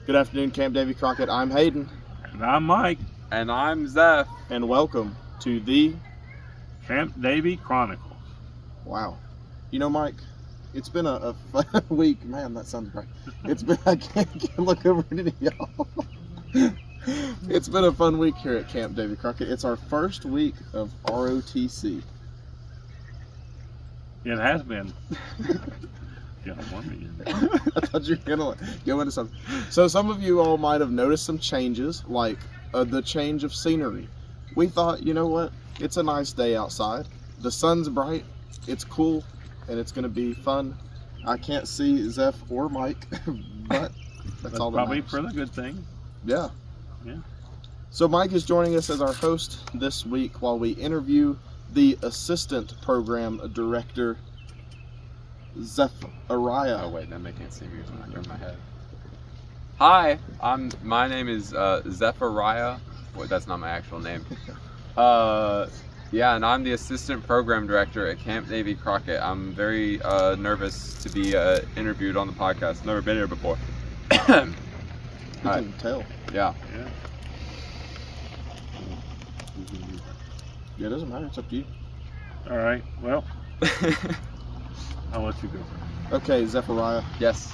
Good afternoon, Camp Davy Crockett. I'm Hayden. And I'm Mike. And I'm Zeph. And welcome to the Camp Davy Chronicles. Wow. You know, Mike, it's been a fun week. Man, that sounds great. It's been, I can't look over at any of y'all. It's been a fun week here at Camp Davy Crockett. It's our first week of ROTC. It has been. I thought you were going to go into something. So some of you all might have noticed some changes, like the change of scenery. We thought, you know what? It's a nice day outside. The sun's bright. It's cool, and it's going to be fun. I can't see Zeph or Mike, but that's all that probably matters. For the good thing. Yeah. Yeah. So Mike is joining us as our host this week while we interview the assistant program director, Zephariah. Oh wait, that they can't see me because I'm not in my head. Hi, my name is Zephariah. Wait, that's not my actual name. Yeah, and I'm the assistant program director at Camp Davy Crockett. I'm very nervous to be interviewed on the podcast. Never been here before. You can tell. Yeah. Yeah, it doesn't matter. It's up to you. All right. Well, I'll let you go. Okay, Zephariah. Yes.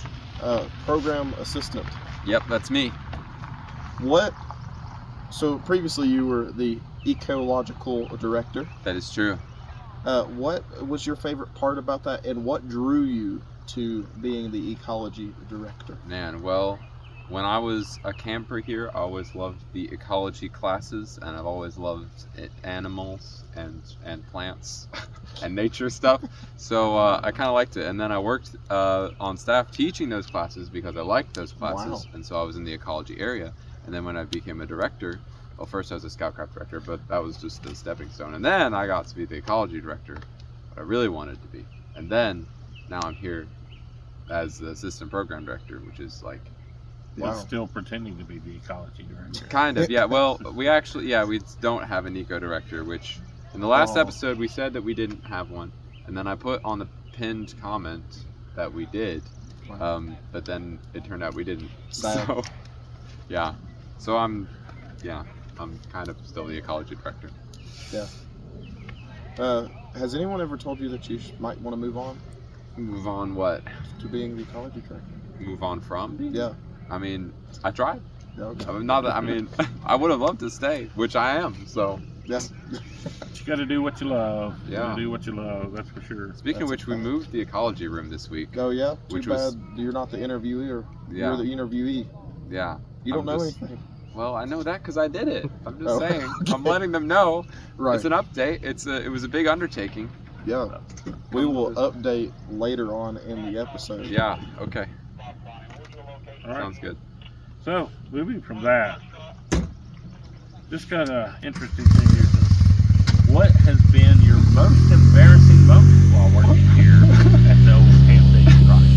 Program assistant. Yep, that's me. What? So previously you were the ecological director. That is true. What was your favorite part about that, and what drew you to being the ecology director? Man, well, when I was a camper here, I always loved the ecology classes, and I've always loved animals and plants and nature stuff. So I kind of liked it. And then I worked on staff teaching those classes because I liked those classes. Wow. And so I was in the ecology area. And then when I became a director, well, first I was a Scoutcraft director, but that was just a stepping stone. And then I got to be the ecology director, what I really wanted to be. And then now I'm here as the assistant program director, which is like, Wow. Still pretending to be the ecology director. kind of, yeah. Well, we don't have an eco director, which in the last episode we said that we didn't have one, and then I put on the pinned comment that we did, but then it turned out we didn't. Sad. So, yeah. So I'm kind of still the ecology director. Yeah. Has anyone ever told you that you might want to move on Move on what? to being the ecology director? Move on from? Yeah. I mean, I tried. Yeah. Okay. I would have loved to stay, which I am. So. Yeah. You got to do what you love. You Yeah. got to do what you love. That's for sure. Speaking of which, we moved the ecology room this week. Oh yeah. Which Too was- bad you're not the interviewee, or Yeah. you're the interviewee. Yeah. You don't I'm know just- anything. Well, I know that because I did it. I'm just Oh, saying. okay. I'm letting them know. Right. It's an update. It was a big undertaking. Yeah. We will update later on in the episode. Yeah. Okay. All right. Sounds good. So, moving from that, just got an interesting thing here. What has been your most embarrassing moment while working here at the old Camp Davy Crockett?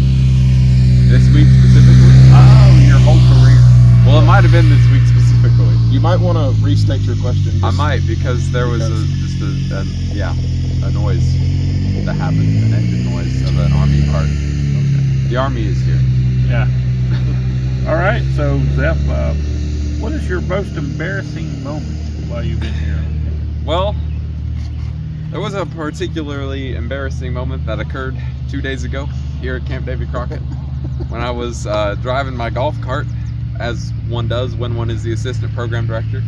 This week specifically? Oh, your whole career. Well, it might have been this week specifically. You might want to restate your question. I might because there was a noise that happened, an engine noise of an army cart. Okay. The army is here. Yeah. All right. So, Zeph, what is your most embarrassing moment while you've been here? Well, there was a particularly embarrassing moment that occurred 2 days ago here at Camp Davy Crockett when I was driving my golf cart, as one does when one is the assistant program director,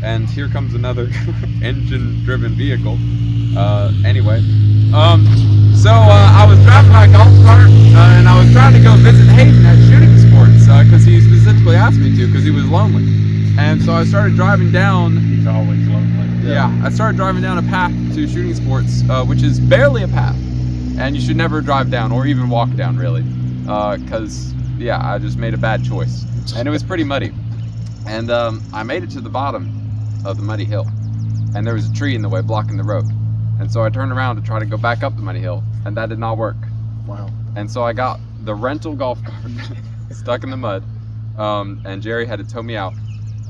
and here comes another engine-driven vehicle. So I was driving my golf cart and I was trying to go visit Hayden at Shooting Sports because he specifically asked me to because he was lonely, and so I started driving down. He's always lonely. Yeah, I started driving down a path to Shooting Sports, which is barely a path, and you should never drive down or even walk down, really, because, I just made a bad choice, and it was pretty muddy, and I made it to the bottom of the muddy hill, and there was a tree in the way blocking the road, and so I turned around to try to go back up the muddy hill, and that did not work. Wow. And so I got the rental golf cart stuck in the mud, and Jerry had to tow me out.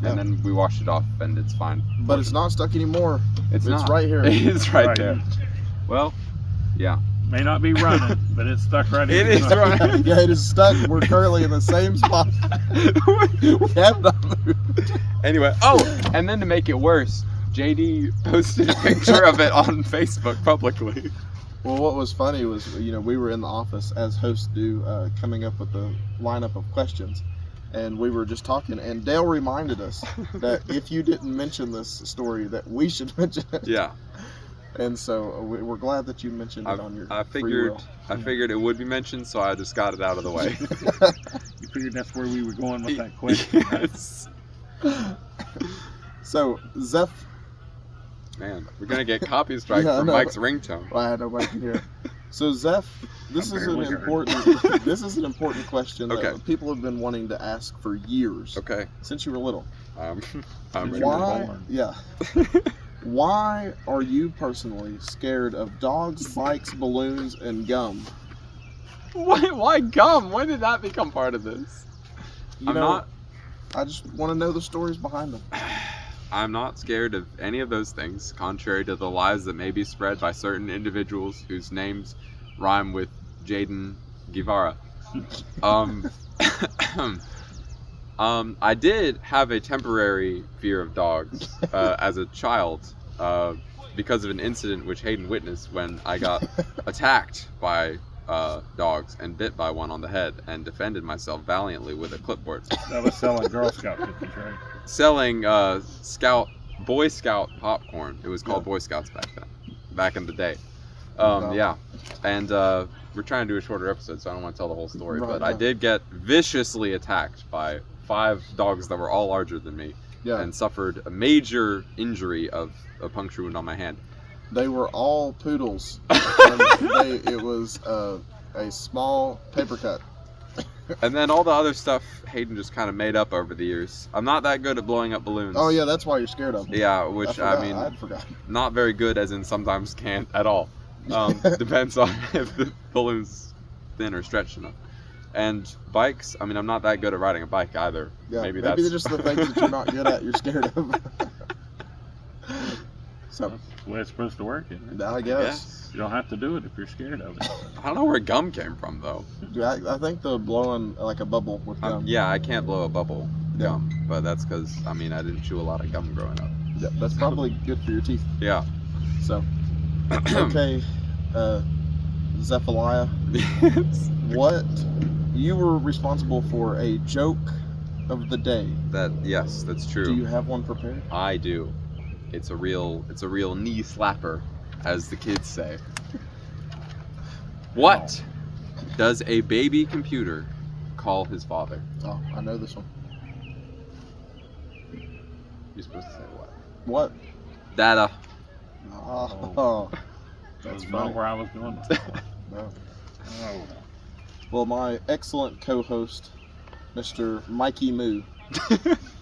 And then we washed it off, and it's fine. But it's not stuck anymore. It's not. right here. It's right Right. there. Well, yeah. May not be running, but it's stuck right in. It is running. Yeah, it is stuck. We're currently in the same spot. We have not moved. Anyway, and then to make it worse, JD posted a picture of it on Facebook publicly. Well, what was funny was, we were in the office, as hosts do, coming up with the lineup of questions. And we were just talking, and Dale reminded us that if you didn't mention this story, that we should mention it. Yeah. And so we're glad that you mentioned it on your I free figured will. I figured it would be mentioned, so I just got it out of the way. You figured that's where we were going with that question. Yes. So, Zeph. Man, we're gonna get copy strike Yeah, I from know. Mike's ringtone. Well, I had nobody can hear. So, Zeph, this I'm is an barely heard. important. This is an important question that Okay. people have been wanting to ask for years. Okay. Since you were little. I'm Since ready. you were Why? born. Yeah. Why are you personally scared of dogs, bikes, balloons, and gum? Why gum? When did that become part of this? I'm not. I just want to know the stories behind them. I'm not scared of any of those things, contrary to the lies that may be spread by certain individuals whose names rhyme with Jaden Guevara. I did have a temporary fear of dogs as a child because of an incident which Hayden witnessed when I got attacked by dogs and bit by one on the head and defended myself valiantly with a clipboard. That was selling Girl Scout cookies, right? Selling Boy Scout popcorn. It was called Boy Scouts back in the day. Wow. Yeah, and we're trying to do a shorter episode, so I don't want to tell the whole story. Right, but I right. did get viciously attacked by 5 dogs that were all larger than me, Yeah. and suffered a major injury of a puncture wound on my hand. They were all poodles. And it was a small paper cut. And then all the other stuff Hayden just kind of made up over the years. I'm not that good at blowing up balloons. Oh yeah, that's why you're scared of them. Yeah, which I forgot. not very good, as in sometimes can't at all. Depends on if the balloon's thin or stretched enough. And bikes, I'm not that good at riding a bike either. Yeah, maybe they're that's just the things that you're not good at. You're scared of. So That's the way it's supposed to work, isn't it? I guess. You don't have to do it if you're scared of it. I don't know where gum came from though. I think the blowing like a bubble with gum. Yeah, I can't blow a bubble Yeah. gum, but that's because I didn't chew a lot of gum growing up. Yeah, that's probably good for your teeth. Yeah. So okay, Zephariah, what you were responsible for a joke of the day. Yes, that's true. Do you have one prepared? I do. It's a real knee slapper, as the kids say. What does a baby computer call his father? Oh, I know this one. You're supposed to say what? What? Data. Oh, That's that's not funny. where I was going with that one. No. Oh, Well, my excellent co-host, Mr. Mikey Moo,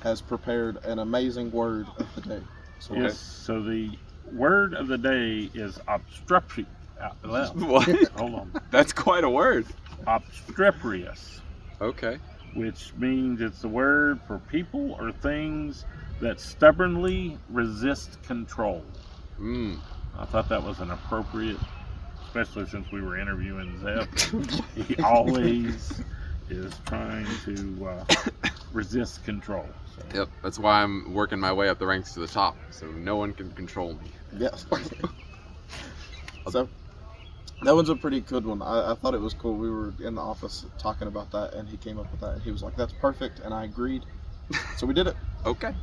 has prepared an amazing word of the day. So yes. So the word of the day is obstreperous. What? Hold on. That's quite a word. Obstreperous, Okay. which means it's a word for people or things that stubbornly resist control. I thought that was an appropriate, especially since we were interviewing Zeph. He always is trying to resist control. So. Yep. That's why I'm working my way up the ranks to the top, so no one can control me. yes. So that one's a pretty good one. I thought it was cool. We were in the office talking about that, and he came up with that. And he was like, "That's perfect," and I agreed. So we did it. Okay.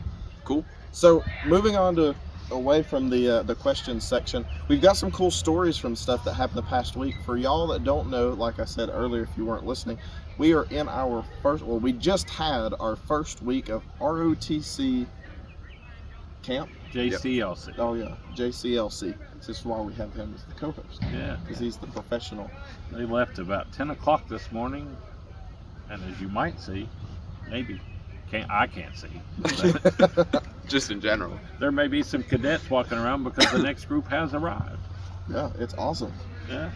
Cool. So moving on to away from the questions section, we've got some cool stories from stuff that happened the past week. For y'all that don't know, like I said earlier, if you weren't listening, we are in our we just had our first week of ROTC camp. JCLC. Oh yeah, JCLC. This is why we have him as the co-host, Yeah. because he's the professional. They left about 10 o'clock this morning, and as you might see, maybe I can't see. Just in general. There may be some cadets walking around because the next group has arrived. Yeah, it's awesome. Yeah.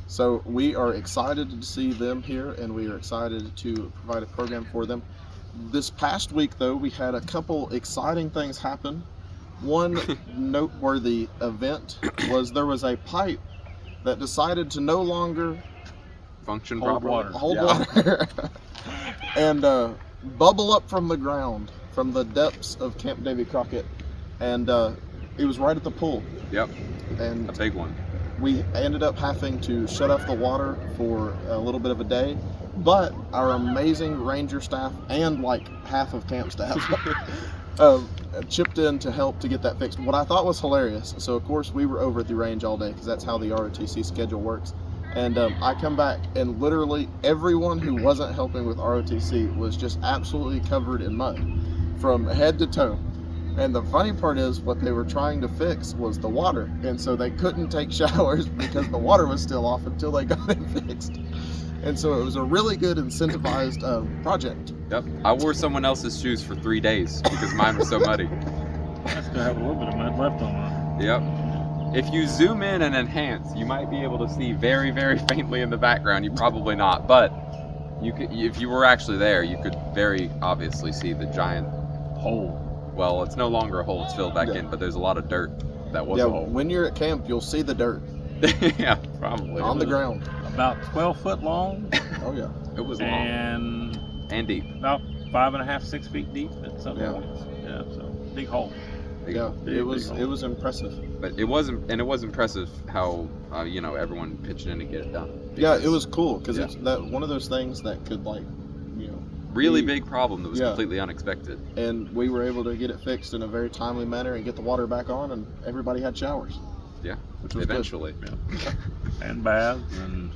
So we are excited to see them here, and we are excited to provide a program for them. This past week, though, we had a couple exciting things happen. One noteworthy event was there was a pipe that decided to no longer Function Hold properly. water. hold Yeah. water and bubble up from the ground, from the depths of Camp Davy Crockett, and it was right at the pool. Yep, And a big one. we ended up having to shut off the water for a little bit of a day, but our amazing ranger staff and like half of camp staff chipped in to help to get that fixed. What I thought was hilarious, so of course we were over at the range all day because that's how the ROTC schedule works, and I come back and literally everyone who wasn't helping with ROTC was just absolutely covered in mud from head to toe. And the funny part is, what they were trying to fix was the water, and so they couldn't take showers because the water was still off until they got it fixed. And so it was a really good incentivized project. Yep, I wore someone else's shoes for 3 days because mine was so muddy. I still have a little bit of mud left on mine. Yep. If you zoom in and enhance, you might be able to see very, very faintly in the background. You probably not, but you could, if you were actually there, you could very obviously see the giant hole. Well, it's no longer a hole; it's filled back in, but there's a lot of dirt that was a hole. When you're at camp, you'll see the dirt Yeah, probably. on the ground. About 12 foot long Oh yeah. It was long and deep. about 5.5, 6 feet deep at some Yeah. points. Yeah, so big hole. Big Yeah, hole. Big it was hole. impressive. But it was impressive how everyone pitched in to get it done. Yeah, Because it was cool because Yeah. it's that one of those things that could really we- big problem that was Yeah. completely unexpected. and we were able to get it fixed in a very timely manner and get the water back on, and everybody had showers. Yeah, which was eventually. And baths and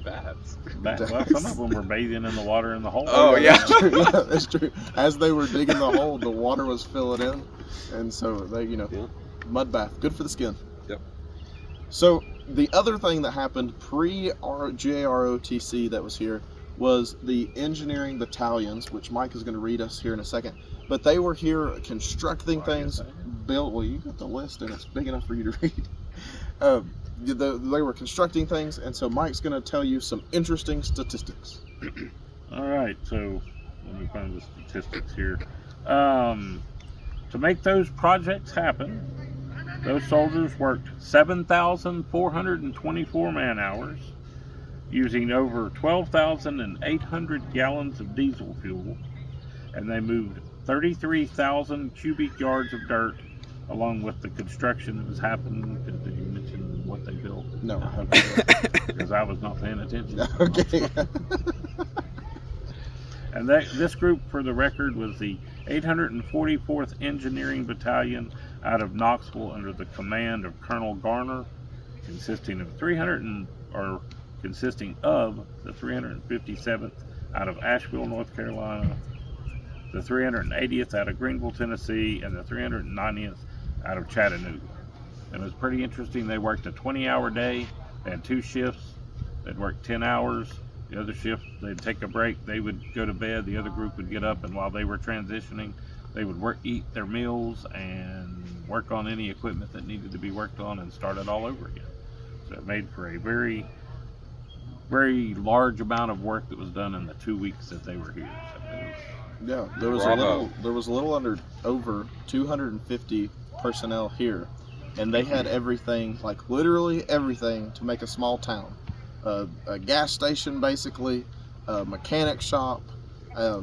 Baths. well, some of them were bathing in the water in the hole. Oh, yeah. That's true. Yeah, that's true. As they were digging the hole, the water was filling in, and so they, Yeah. mud bath, good for the skin. Yep. So the other thing that happened GAROTC that was here was the engineering battalions, which Mike is going to read us here in a second. But they were here constructing things. Well, you got the list, and it's big enough for you to read. They were constructing things, and so Mike's going to tell you some interesting statistics. All right, so let me find the statistics here. To make those projects happen, those soldiers worked 7,424 man hours, using over 12,800 gallons of diesel fuel, and they moved 33,000 cubic yards of dirt, along with the construction that was happening. Did you mention what they built? No. Because I was not paying attention. Okay. And this group, for the record, was the 844th Engineering Battalion out of Knoxville under the command of Colonel Garner, consisting of the 357th out of Asheville, North Carolina, the 380th out of Greenville, Tennessee, and the 390th out of Chattanooga. And it was pretty interesting. They worked a 20-hour day. They had 2 shifts. They'd work 10 hours. The other shift, they'd take a break. They would go to bed. The other group would get up, and while they were transitioning, they would eat their meals and work on any equipment that needed to be worked on and start it all over again. So it made for a very, very large amount of work that was done in the 2 weeks that they were here. So it was, Yeah, there was Bravo. a little over 250 personnel here, and they had everything, like literally everything, to make a small town. A gas station, basically, a mechanic shop, a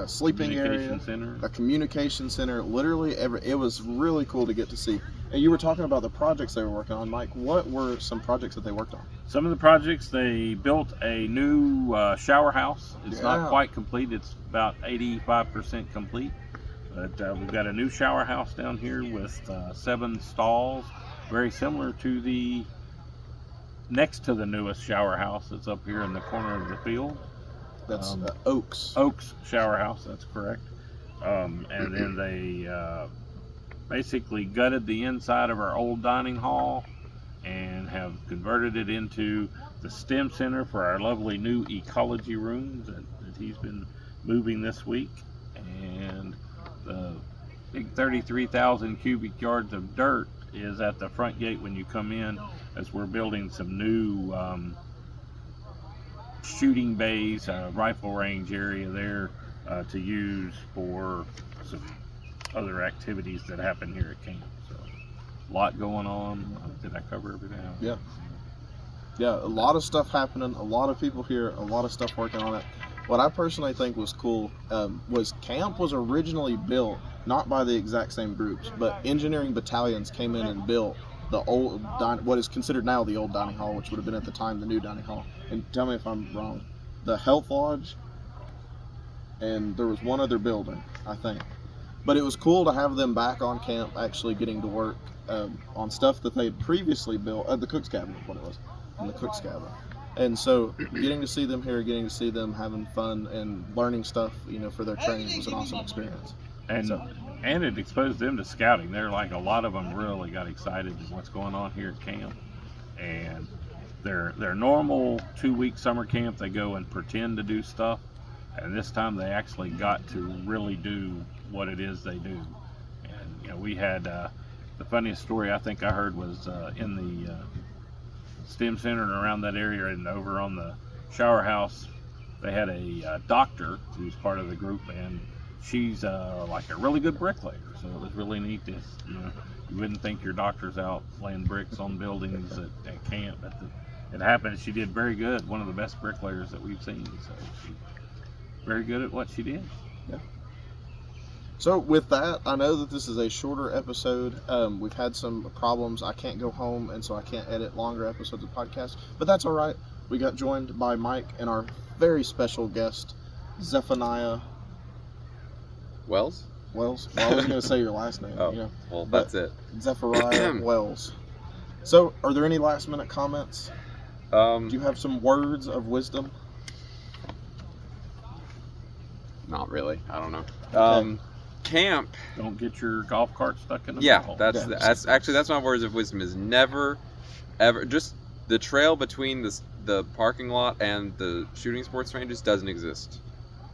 sleeping area, center. a communication center. Literally it was really cool to get to see. And you were talking about the projects they were working on, Mike. What were some projects that they worked on? Some of the projects, they built a new shower house. It's not quite complete. It's about 85% complete. But we've got a new shower house down here with 7 stalls, very similar to the next to the newest shower house that's up here in the corner of the field. That's Oaks. Oaks shower house, that's correct. And then they basically gutted the inside of our old dining hall and have converted it into the STEM center for our lovely new ecology rooms that he's been moving this week. And the big 33,000 cubic yards of dirt is at the front gate when you come in, as we're building some new shooting bays, rifle range area there to use for some other activities that happen here at camp. So a lot going on. Did I cover everything? Yeah. Yeah, a lot of stuff happening, a lot of people here, a lot of stuff working on it. What I personally think was cool was camp was originally built not by the exact same groups, but engineering battalions came in and built the old, what is considered now the old dining hall, which would have been at the time the new dining hall. And tell me if I'm wrong. The health lodge, and there was one other building, I think. But it was cool to have them back on camp, actually getting to work on stuff that they had previously built at the cook's cabin, is what it was, in the cook's cabin. And so getting to see them here, getting to see them having fun and learning stuff, for their training was an awesome experience. And it exposed them to scouting. They're like, a lot of them really got excited at what's going on here at camp. And their normal 2-week summer camp, they go and pretend to do stuff. And this time they actually got to really do what it is they do. And we had the funniest story I think I heard was in the STEM center and around that area, and over on the shower house they had a doctor who's part of the group, and she's like a really good bricklayer. So it was really neat. You wouldn't think your doctor's out laying bricks on buildings at camp, but it happened. She did very good. One of the best bricklayers that we've seen. So she's very good at what she did. Yeah. So with that, I know that this is a shorter episode. We've had some problems. I can't go home, and so I can't edit longer episodes of podcasts. But that's all right. We got joined by Mike and our very special guest, Zephariah Wells? Wells. Well, I was going to say your last name. Oh, well, that's it. Zephariah Wells. So, are there any last-minute comments? Do you have some words of wisdom? Not really. I don't know. Okay. Camp. Don't get your golf cart stuck in the Yeah, wall. that's my words of wisdom. Is never, ever, just the trail between the parking lot and the shooting sports ranges doesn't exist.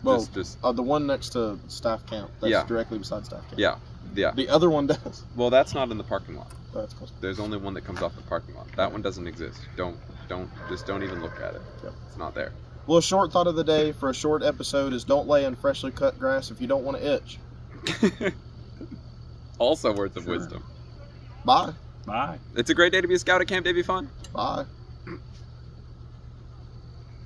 Well, just the one next to staff camp. That's directly beside staff camp. Yeah. The other one does. Well, that's not in the parking lot. Oh, that's close. There's only one that comes off the parking lot. That one doesn't exist. Don't even look at it. Yep. It's not there. Well, a short thought of the day for a short episode is don't lay in freshly cut grass if you don't want to itch. Also words of Sure. wisdom. Bye. Bye. It's a great day to be a scout at Camp Davy Fun. Bye.